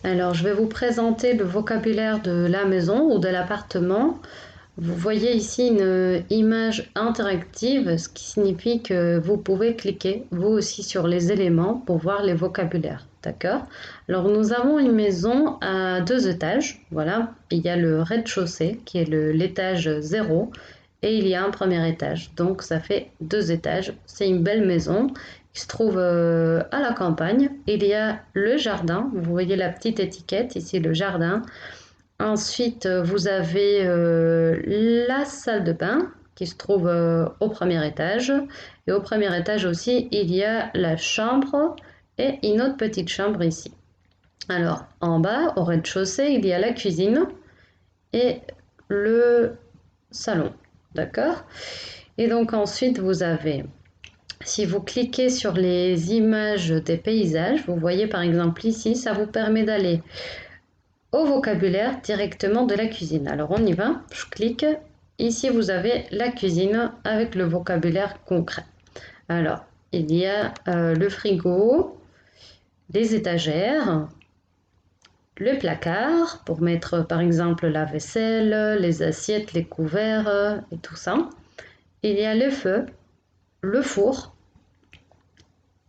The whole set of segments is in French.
Alors, je vais vous présenter le vocabulaire de la maison ou de l'appartement. Vous voyez ici une image interactive, ce qui signifie que vous pouvez cliquer vous aussi sur les éléments pour voir les vocabulaires. D'accord? Alors, nous avons une maison à 2 étages. Voilà, il y a le rez-de-chaussée qui est l'étage 0 et il y a un premier étage. Donc, ça fait 2 étages. C'est une belle maison qui se trouve à la campagne. Il y a le jardin. Vous voyez la petite étiquette ici, le jardin. Ensuite, vous avez la salle de bain qui se trouve au premier étage. Et au premier étage aussi, il y a la chambre et une autre petite chambre ici. Alors, en bas, au rez-de-chaussée, il y a la cuisine et le salon. D'accord? Et donc ensuite, vous avez, si vous cliquez sur les images des paysages, vous voyez par exemple ici, ça vous permet d'aller au vocabulaire directement de la cuisine. Alors on y va, je clique. Ici vous avez la cuisine avec le vocabulaire concret. Alors il y a le frigo, les étagères, le placard pour mettre par exemple la vaisselle, les assiettes, les couverts et tout ça. Il y a le feu, le four,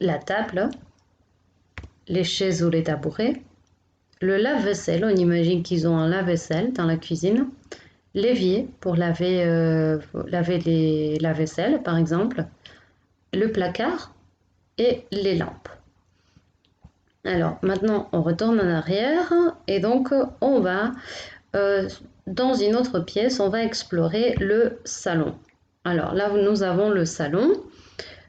la table, les chaises ou les tabourets, le lave-vaisselle, on imagine qu'ils ont un lave-vaisselle dans la cuisine, l'évier pour laver la vaisselle par exemple, le placard et les lampes. Alors maintenant on retourne en arrière et donc on va dans une autre pièce, on va explorer le salon. Alors là nous avons le salon.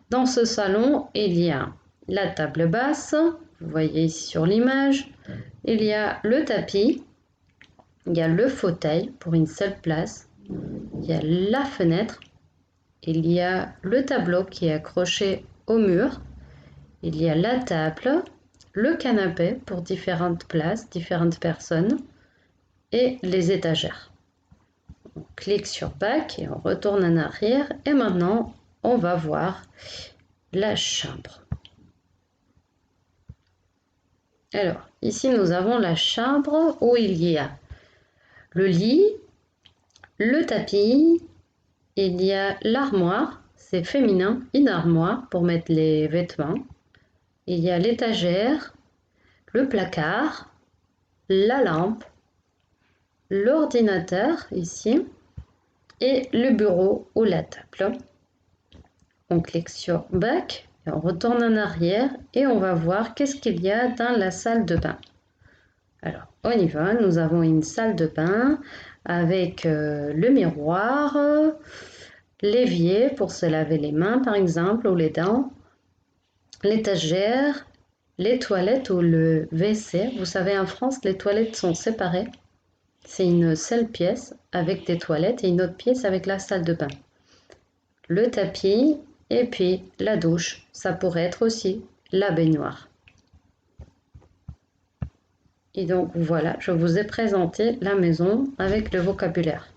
Dans ce salon il y a la table basse, vous voyez ici sur l'image, il y a le tapis, il y a le fauteuil pour une seule place, il y a la fenêtre, il y a le tableau qui est accroché au mur, il y a la table, le canapé pour différentes places, différentes personnes et les étagères. On clique sur Back et on retourne en arrière et maintenant on va voir la chambre. Alors ici nous avons la chambre où il y a le lit, le tapis, il y a l'armoire, c'est féminin, une armoire pour mettre les vêtements. Il y a l'étagère, le placard, la lampe, l'ordinateur ici et le bureau ou la table. On clique sur Back et on retourne en arrière et on va voir qu'est-ce qu'il y a dans la salle de bain. Alors on y va, nous avons une salle de bain avec le miroir, l'évier pour se laver les mains par exemple ou les dents, l'étagère, les toilettes ou le WC. Vous savez en France les toilettes sont séparées. C'est une seule pièce avec des toilettes et une autre pièce avec la salle de bain. Le tapis et puis la douche. Ça pourrait être aussi la baignoire. Et donc voilà, je vous ai présenté la maison avec le vocabulaire.